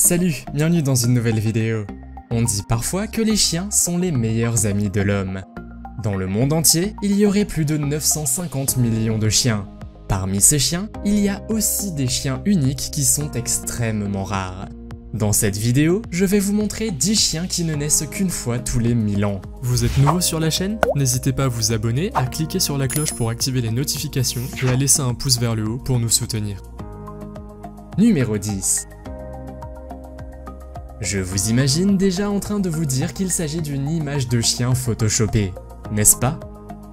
Salut, bienvenue dans une nouvelle vidéo. On dit parfois que les chiens sont les meilleurs amis de l'homme. Dans le monde entier, il y aurait plus de 950 millions de chiens. Parmi ces chiens, il y a aussi des chiens uniques qui sont extrêmement rares. Dans cette vidéo, je vais vous montrer 10 chiens qui ne naissent qu'une fois tous les 1000 ans. Vous êtes nouveau sur la chaîne? N'hésitez pas à vous abonner, à cliquer sur la cloche pour activer les notifications et à laisser un pouce vers le haut pour nous soutenir. Numéro 10. Je vous imagine déjà en train de vous dire qu'il s'agit d'une image de chien photoshopée, n'est-ce pas?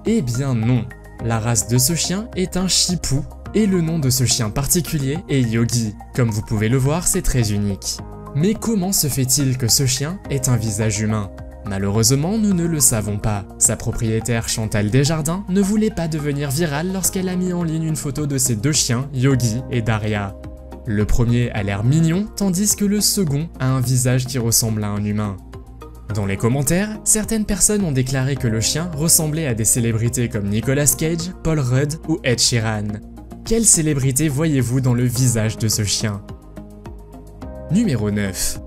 Eh bien non, la race de ce chien est un Shih-Tzu et le nom de ce chien particulier est Yogi. Comme vous pouvez le voir, c'est très unique. Mais comment se fait-il que ce chien ait un visage humain? Malheureusement, nous ne le savons pas. Sa propriétaire Chantal Desjardins ne voulait pas devenir virale lorsqu'elle a mis en ligne une photo de ses deux chiens, Yogi et Daria. Le premier a l'air mignon, tandis que le second a un visage qui ressemble à un humain. Dans les commentaires, certaines personnes ont déclaré que le chien ressemblait à des célébrités comme Nicolas Cage, Paul Rudd ou Ed Sheeran. Quelle célébrité voyez-vous dans le visage de ce chien? Numéro 9.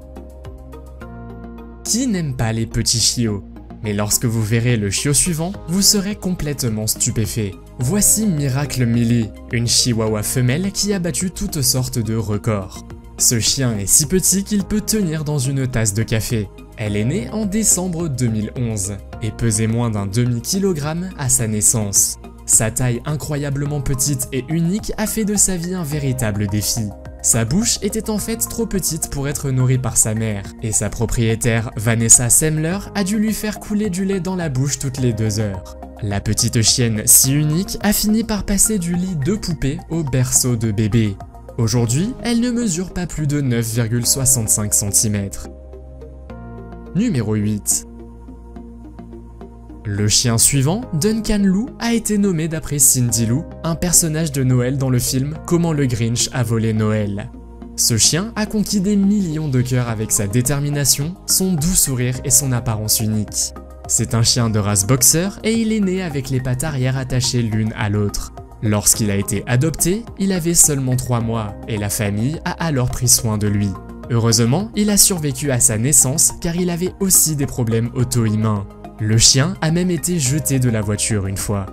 Qui n'aime pas les petits chiots? Mais lorsque vous verrez le chiot suivant, vous serez complètement stupéfait. Voici Miracle Millie, une chihuahua femelle qui a battu toutes sortes de records. Ce chien est si petit qu'il peut tenir dans une tasse de café. Elle est née en décembre 2011 et pesait moins d'un demi-kilogramme à sa naissance. Sa taille incroyablement petite et unique a fait de sa vie un véritable défi. Sa bouche était en fait trop petite pour être nourrie par sa mère, et sa propriétaire Vanessa Semler a dû lui faire couler du lait dans la bouche toutes les 2 heures. La petite chienne si unique a fini par passer du lit de poupée au berceau de bébé. Aujourd'hui, elle ne mesure pas plus de 9,65 cm. Numéro 8. Le chien suivant, Duncan Lou, a été nommé d'après Cindy Lou, un personnage de Noël dans le film Comment le Grinch a volé Noël. Ce chien a conquis des millions de cœurs avec sa détermination, son doux sourire et son apparence unique. C'est un chien de race boxer et il est né avec les pattes arrière attachées l'une à l'autre. Lorsqu'il a été adopté, il avait seulement 3 mois et la famille a alors pris soin de lui. Heureusement, il a survécu à sa naissance car il avait aussi des problèmes auto-immuns. Le chien a même été jeté de la voiture une fois.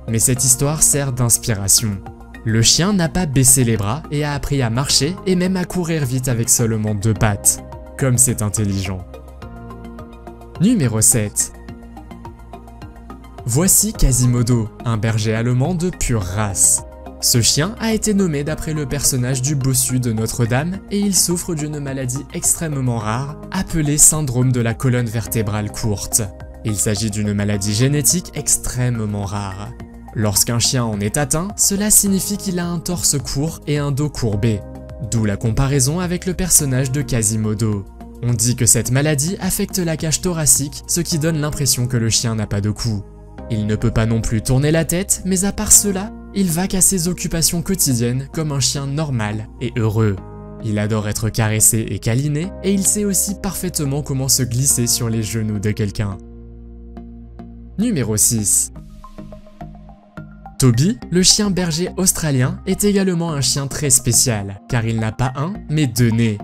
Mais cette histoire sert d'inspiration. Le chien n'a pas baissé les bras et a appris à marcher et même à courir vite avec seulement 2 pattes. Comme c'est intelligent. Numéro 7. Voici Quasimodo, un berger allemand de pure race. Ce chien a été nommé d'après le personnage du bossu de Notre-Dame et il souffre d'une maladie extrêmement rare appelée syndrome de la colonne vertébrale courte. Il s'agit d'une maladie génétique extrêmement rare. Lorsqu'un chien en est atteint, cela signifie qu'il a un torse court et un dos courbé, d'où la comparaison avec le personnage de Quasimodo. On dit que cette maladie affecte la cage thoracique, ce qui donne l'impression que le chien n'a pas de cou. Il ne peut pas non plus tourner la tête, mais à part cela, il vaque à ses occupations quotidiennes comme un chien normal et heureux. Il adore être caressé et câliné, et il sait aussi parfaitement comment se glisser sur les genoux de quelqu'un. Numéro 6. Toby, le chien berger australien, est également un chien très spécial, car il n'a pas un, mais 2 nez.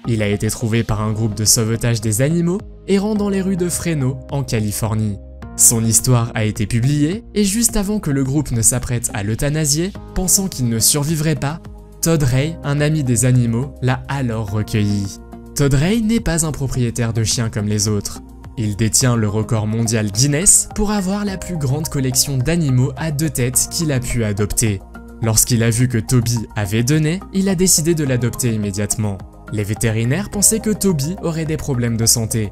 Il a été trouvé par un groupe de sauvetage des animaux, errant dans les rues de Fresno, en Californie. Son histoire a été publiée, et juste avant que le groupe ne s'apprête à l'euthanasier, pensant qu'il ne survivrait pas, Todd Ray, un ami des animaux, l'a alors recueilli. Todd Ray n'est pas un propriétaire de chiens comme les autres. Il détient le record mondial Guinness pour avoir la plus grande collection d'animaux à 2 têtes qu'il a pu adopter. Lorsqu'il a vu que Toby avait 2 nez, il a décidé de l'adopter immédiatement. Les vétérinaires pensaient que Toby aurait des problèmes de santé,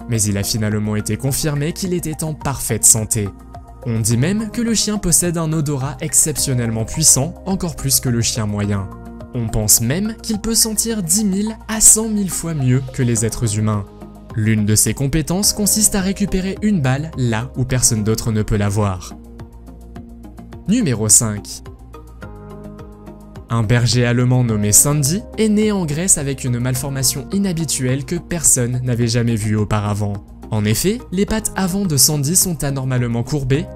mais il a finalement été confirmé qu'il était en parfaite santé. On dit même que le chien possède un odorat exceptionnellement puissant, encore plus que le chien moyen. On pense même qu'il peut sentir 10 000 à 100 000 fois mieux que les êtres humains. L'une de ses compétences consiste à récupérer une balle là où personne d'autre ne peut la voir. Numéro 5. Un berger allemand nommé Sandy est né en Grèce avec une malformation inhabituelle que personne n'avait jamais vue auparavant. En effet, les pattes avant de Sandy sont anormalement courbées,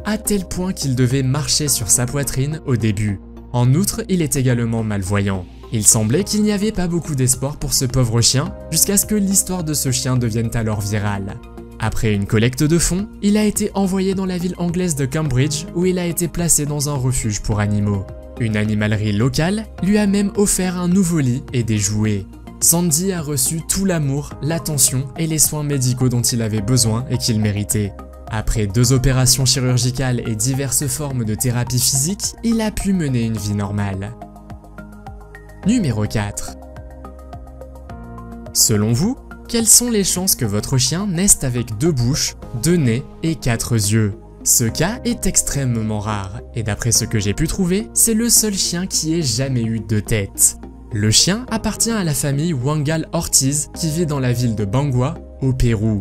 à tel point qu'il devait marcher sur sa poitrine au début. En outre, il est également malvoyant. Il semblait qu'il n'y avait pas beaucoup d'espoir pour ce pauvre chien, jusqu'à ce que l'histoire de ce chien devienne alors virale. Après une collecte de fonds, il a été envoyé dans la ville anglaise de Cambridge où il a été placé dans un refuge pour animaux. Une animalerie locale lui a même offert un nouveau lit et des jouets. Sandy a reçu tout l'amour, l'attention et les soins médicaux dont il avait besoin et qu'il méritait. Après 2 opérations chirurgicales et diverses formes de thérapie physique, il a pu mener une vie normale. Numéro 4. Selon vous, quelles sont les chances que votre chien naisse avec 2 bouches, 2 nez et 4 yeux? Ce cas est extrêmement rare, et d'après ce que j'ai pu trouver, c'est le seul chien qui ait jamais eu 2 têtes. Le chien appartient à la famille Wangal Ortiz qui vit dans la ville de Bangua, au Pérou.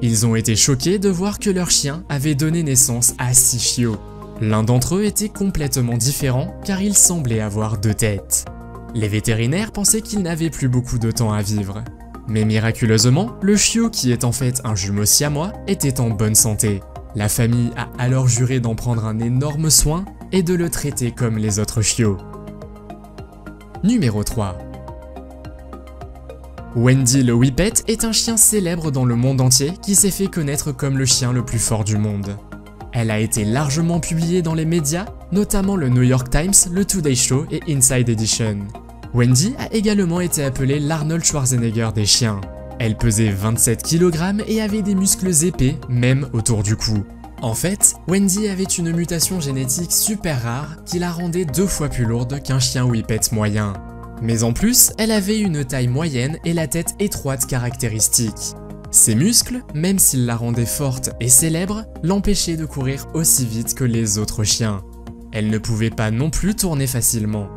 Ils ont été choqués de voir que leur chien avait donné naissance à 6 chiots. L'un d'entre eux était complètement différent car il semblait avoir 2 têtes. Les vétérinaires pensaient qu'il n'avait plus beaucoup de temps à vivre. Mais miraculeusement, le chiot qui est en fait un jumeau siamois était en bonne santé. La famille a alors juré d'en prendre un énorme soin et de le traiter comme les autres chiots. Numéro 3. Wendy le Whippet est un chien célèbre dans le monde entier qui s'est fait connaître comme le chien le plus fort du monde. Elle a été largement publiée dans les médias, notamment le New York Times, le Today Show et Inside Edition. Wendy a également été appelée l'Arnold Schwarzenegger des chiens. Elle pesait 27 kg et avait des muscles épais, même autour du cou. En fait, Wendy avait une mutation génétique super rare qui la rendait 2 fois plus lourde qu'un chien Whippet moyen. Mais en plus, elle avait une taille moyenne et la tête étroite caractéristique. Ses muscles, même s'ils la rendaient forte et célèbre, l'empêchaient de courir aussi vite que les autres chiens. Elle ne pouvait pas non plus tourner facilement.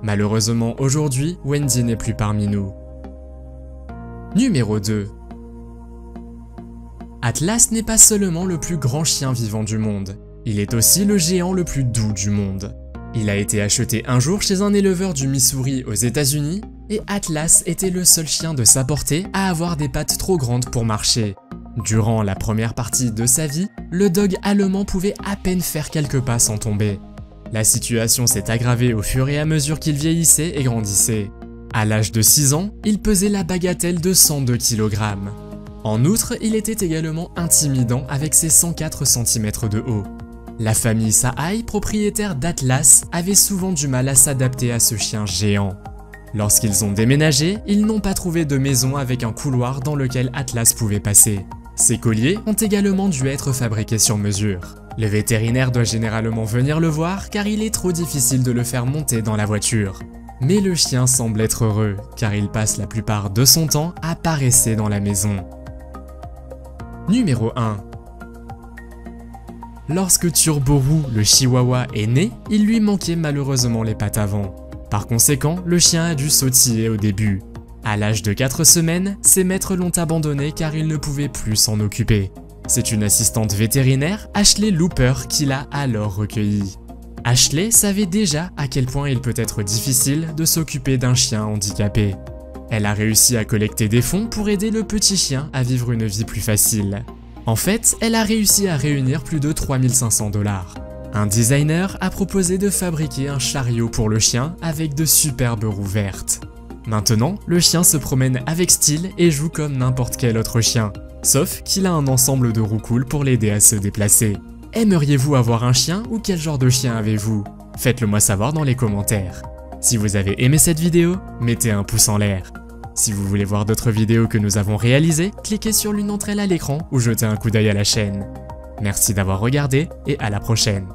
Malheureusement aujourd'hui, Wendy n'est plus parmi nous. Numéro 2. Atlas n'est pas seulement le plus grand chien vivant du monde, il est aussi le géant le plus doux du monde. Il a été acheté un jour chez un éleveur du Missouri aux États-Unis et Atlas était le seul chien de sa portée à avoir des pattes trop grandes pour marcher. Durant la première partie de sa vie, le dog allemand pouvait à peine faire quelques pas sans tomber. La situation s'est aggravée au fur et à mesure qu'il vieillissait et grandissait. À l'âge de 6 ans, il pesait la bagatelle de 102 kg. En outre, il était également intimidant avec ses 104 cm de haut. La famille Sahaï, propriétaire d'Atlas, avait souvent du mal à s'adapter à ce chien géant. Lorsqu'ils ont déménagé, ils n'ont pas trouvé de maison avec un couloir dans lequel Atlas pouvait passer. Ces colliers ont également dû être fabriqués sur mesure. Le vétérinaire doit généralement venir le voir car il est trop difficile de le faire monter dans la voiture. Mais le chien semble être heureux car il passe la plupart de son temps à paresser dans la maison. Numéro 1. Lorsque Turbo le chihuahua est né, il lui manquait malheureusement les pattes avant. Par conséquent, le chien a dû sautiller au début. À l'âge de 4 semaines, ses maîtres l'ont abandonné car il ne pouvait plus s'en occuper. C'est une assistante vétérinaire, Ashley Looper, qui l'a alors recueilli. Ashley savait déjà à quel point il peut être difficile de s'occuper d'un chien handicapé. Elle a réussi à collecter des fonds pour aider le petit chien à vivre une vie plus facile. En fait, elle a réussi à réunir plus de 3500 $. Un designer a proposé de fabriquer un chariot pour le chien avec de superbes roues vertes. Maintenant, le chien se promène avec style et joue comme n'importe quel autre chien, sauf qu'il a un ensemble de roues cool pour l'aider à se déplacer. Aimeriez-vous avoir un chien ou quel genre de chien avez-vous? Faites-le moi savoir dans les commentaires. Si vous avez aimé cette vidéo, mettez un pouce en l'air. Si vous voulez voir d'autres vidéos que nous avons réalisées, cliquez sur l'une d'entre elles à l'écran ou jetez un coup d'œil à la chaîne. Merci d'avoir regardé et à la prochaine.